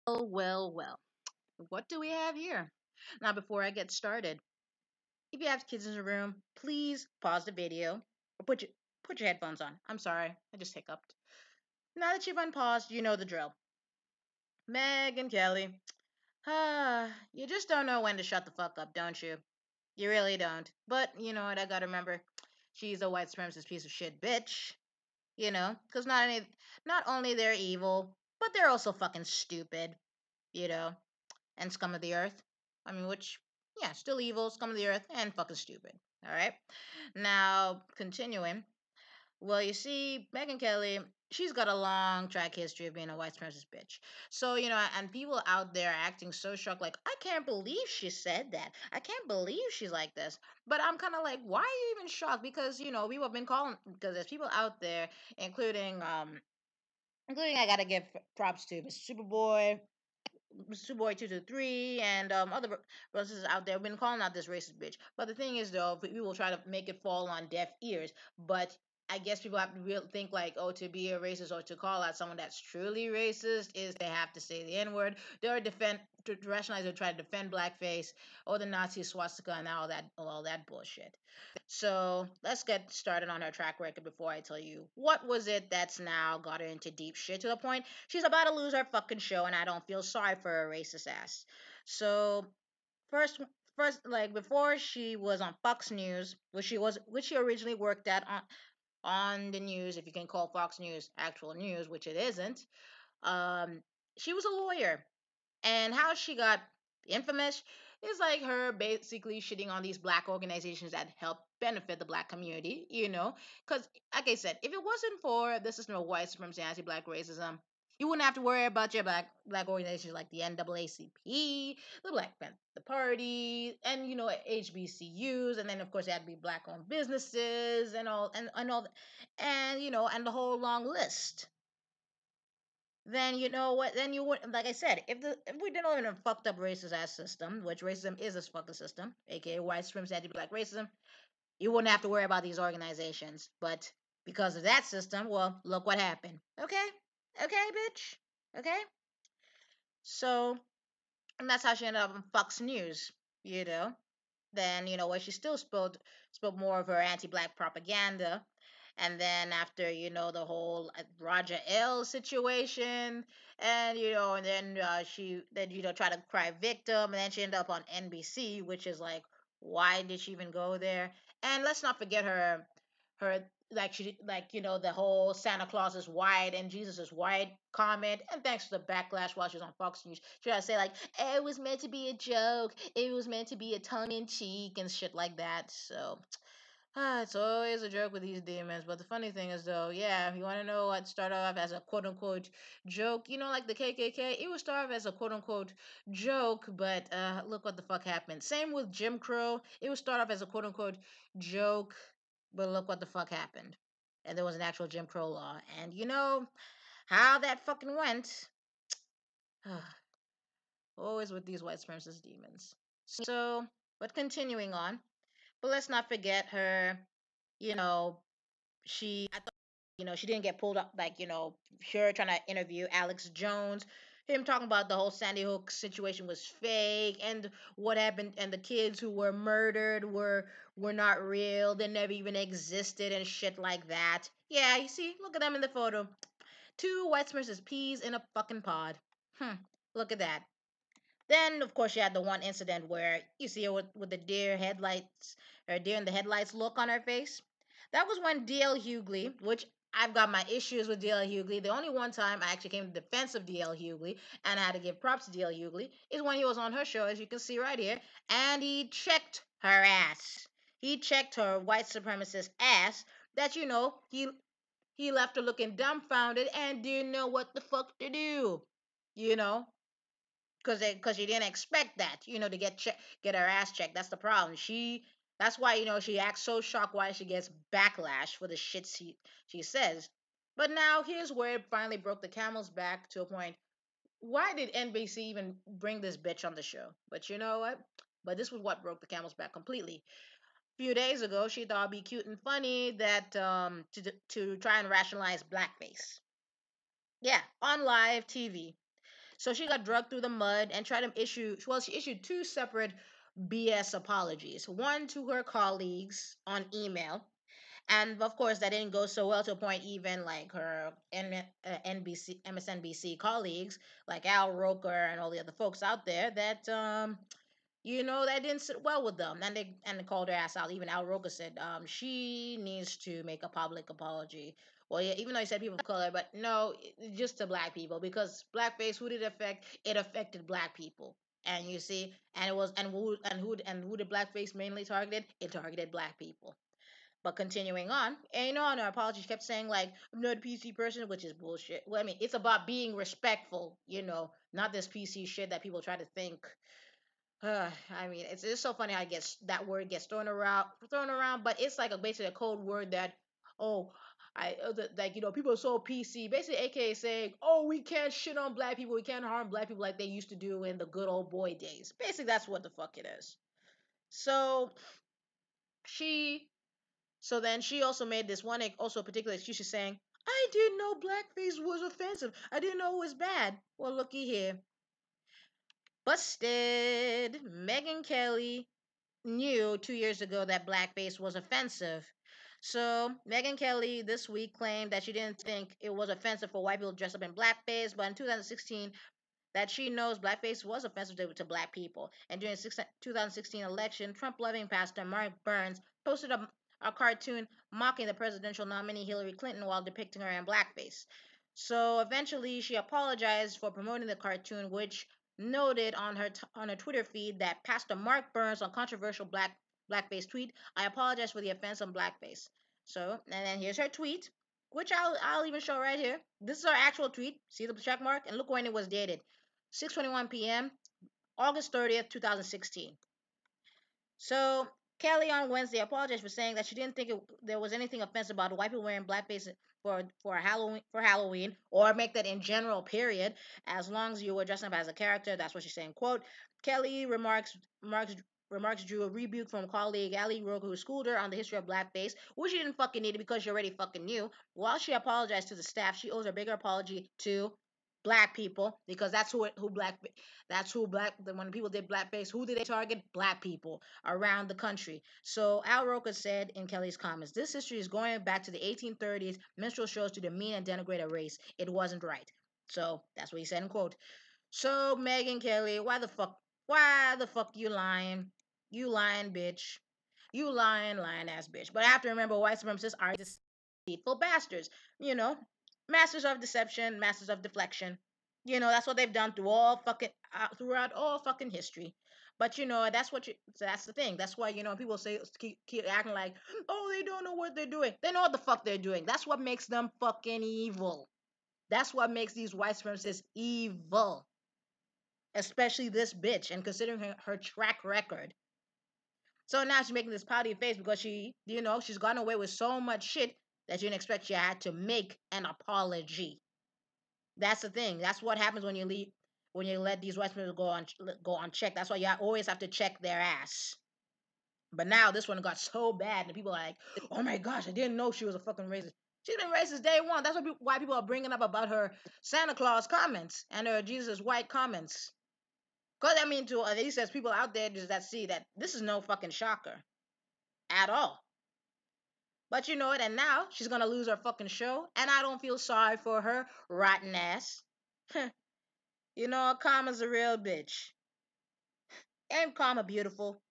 Well. What do we have here? Now, before I get started, if you have kids in the room, please pause the video or put your headphones on. I'm sorry, I just hiccuped. Now that you've unpaused, you know the drill. Meg and Kelly, you just don't know when to shut the fuck up, don't you? You really don't. But you know what? I gotta remember, she's a white supremacist piece of shit bitch. Because not only they're evil, but they're also fucking stupid. You know, and scum of the earth. I mean, which, yeah, still evil, scum of the earth, and fucking stupid. All right. Now, continuing. Well, you see, Megan Kelly, she's got a long track history of being a white supremacist bitch. So, and people out there are acting so shocked, like, I can't believe she said that. I can't believe she's like this. But I'm kind of like, why are you even shocked? Because, people have been calling, because there's people out there, including I gotta give props to Mr. Superboy, Superboy 223 and other brothers out there have been calling out this racist bitch. But the thing is, though, we will try to make it fall on deaf ears. But I guess people have to think like, oh, to be a racist or to call out someone that's truly racist is they have to say the N word. They're to rationalize or try to defend blackface or the Nazi swastika and all that bullshit. So let's get started on her track record before I tell you what was it that's now got her into deep shit to the point she's about to lose her fucking show, and I don't feel sorry for her racist ass. So first, first, like before she was on Fox News, which she originally worked at on the news, if you can call Fox News actual news, which it isn't. Um, she was a lawyer, and how she got infamous is like her basically shitting on these black organizations that help benefit the black community, because like I said, if it wasn't for this is no white supremacy, anti-black racism, you wouldn't have to worry about your black organizations like the NAACP, the Black Panther Party, and HBCUs, and then of course it had to be black owned businesses and all, and and the whole long list. Then you know what? Then you would, like I said, if we didn't live in a fucked up racist ass system, which racism is a fucking system, aka white supremacy, anti-black racism, you wouldn't have to worry about these organizations. But because of that system, well, look what happened. Okay, bitch. Okay. So, and that's how she ended up on Fox News. You know. Then where she still spoke more of her anti-black propaganda, and then after the whole Roger L situation, and then she then tried to cry victim, and then she ended up on NBC, which is like, why did she even go there? And let's not forget her like she like the whole Santa Claus is white and Jesus is white comment, and thanks to the backlash while she was on Fox News, she tried to say like, it was meant to be a joke, it was meant to be a tongue in cheek and shit like that. So it's always a joke with these demons. But the funny thing is, though, yeah, if you want to know what started off as a quote unquote joke, like the KKK, it would start off as a quote unquote joke, but look what the fuck happened. Same with Jim Crow. It would start off as a quote unquote joke, but look what the fuck happened. And there was an actual Jim Crow law. And you know how that fucking went. Always with these white supremacist demons. So, but continuing on, but let's not forget her, you know, I thought, she didn't get pulled up, like, her trying to interview Alex Jones. Him talking about the whole Sandy Hook situation was fake, and what happened, and the kids who were murdered were not real. They never even existed, and shit like that. Yeah, you see, look at them in the photo. Two white versus peas in a fucking pod. Look at that. Then, of course, you had the one incident where you see her with the deer headlights, or deer in the headlights look on her face. That was when DL Hughley, which I've got my issues with DL Hughley. The only one time I actually came to defense of DL Hughley, and I had to give props to DL Hughley, is when he was on her show, as you can see right here, and he checked her ass. He checked her white supremacist ass that, he left her looking dumbfounded and didn't know what the fuck to do. You know, because she didn't expect that, to get her ass checked. That's the problem. That's why she acts so shocked why she gets backlash for the shit she says. But now here's where it finally broke the camel's back to a point. Why did NBC even bring this bitch on the show? But you know what? But this was what broke the camel's back completely. A few days ago, she thought it'd be cute and funny that to try and rationalize blackface. Yeah, on live TV. So she got drugged through the mud and tried to issue. Well, she issued two separate BS apologies. One to her colleagues on email, and of course that didn't go so well to a point even like her NBC MSNBC colleagues like Al Roker and all the other folks out there that that didn't sit well with them, and they called her ass out. Even Al Roker said she needs to make a public apology. Well, yeah, even though he said people of color, but no, just to black people, because blackface, who did it affect? It affected black people, and you see, and it was and who did blackface mainly targeted? It targeted black people. But continuing on, and on her apology, she kept saying like, "I'm not a PC person," which is bullshit. Well, I mean, it's about being respectful, not this PC shit that people try to think. I mean, it's just so funny how that word gets thrown around, but it's like basically a code word that, oh, like people are so PC, basically, aka saying, oh, we can't shit on black people, we can't harm black people like they used to do in the good old boy days. Basically, that's what the fuck it is. So she, so then she also made this one also particular excuse, she's saying, I didn't know blackface was offensive. I didn't know it was bad. Well, looky here, busted. Megyn Kelly knew 2 years ago that blackface was offensive. So Megyn Kelly this week claimed that she didn't think it was offensive for white people to dress up in blackface, but in 2016 that she knows blackface was offensive to black people. And during the 2016 election, Trump-loving pastor Mark Burns posted a cartoon mocking the presidential nominee Hillary Clinton while depicting her in blackface. So eventually, she apologized for promoting the cartoon, which noted on her Twitter feed that Pastor Mark Burns on controversial blackface tweet, "I apologize for the offense on blackface." So, and then here's her tweet, which I'll even show right here. This is our actual tweet. See the check mark, and look when it was dated. 6:21 p.m., August 30th, 2016. So Kelly on Wednesday apologized for saying that she didn't think there was anything offensive about white people wearing blackface for Halloween, or make that in general. Period. As long as you were dressing up as a character, that's what she's saying. Quote: Kelly remarks drew a rebuke from colleague Ali Roque, who schooled her on the history of blackface, which she didn't fucking need because she already fucking knew. While she apologized to the staff, she owes a bigger apology to black people, because when people did blackface, who did they target? Black people around the country. So Al Roker said in Kelly's comments, this history is going back to the 1830s minstrel shows to demean and denigrate a race. It wasn't right. So that's what he said in quote. So Megyn Kelly, why the fuck you lying? You lying bitch. You lying ass bitch. But I have to remember, white supremacists are deceitful bastards. You know, masters of deception, masters of deflection. That's what they've done throughout all fucking history. But that's the thing. That's why people say keep acting like, oh, they don't know what they're doing. They know what the fuck they're doing. That's what makes them fucking evil. That's what makes these white supremacists evil, especially this bitch, and considering her track record. So now she's making this pouty face because she's gotten away with so much shit that you didn't expect she had to make an apology. That's the thing. That's what happens when you let these white people go unchecked. That's why you always have to check their ass. But now this one got so bad, and people are like, "Oh my gosh, I didn't know she was a fucking racist." She's been racist day one. That's why people are bringing up about her Santa Claus comments and her Jesus white comments. Because I mean, to at least there's people out there just that see that this is no fucking shocker at all. But you know it, and now she's gonna lose her fucking show, and I don't feel sorry for her rotten ass. Karma's a real bitch. Ain't karma beautiful?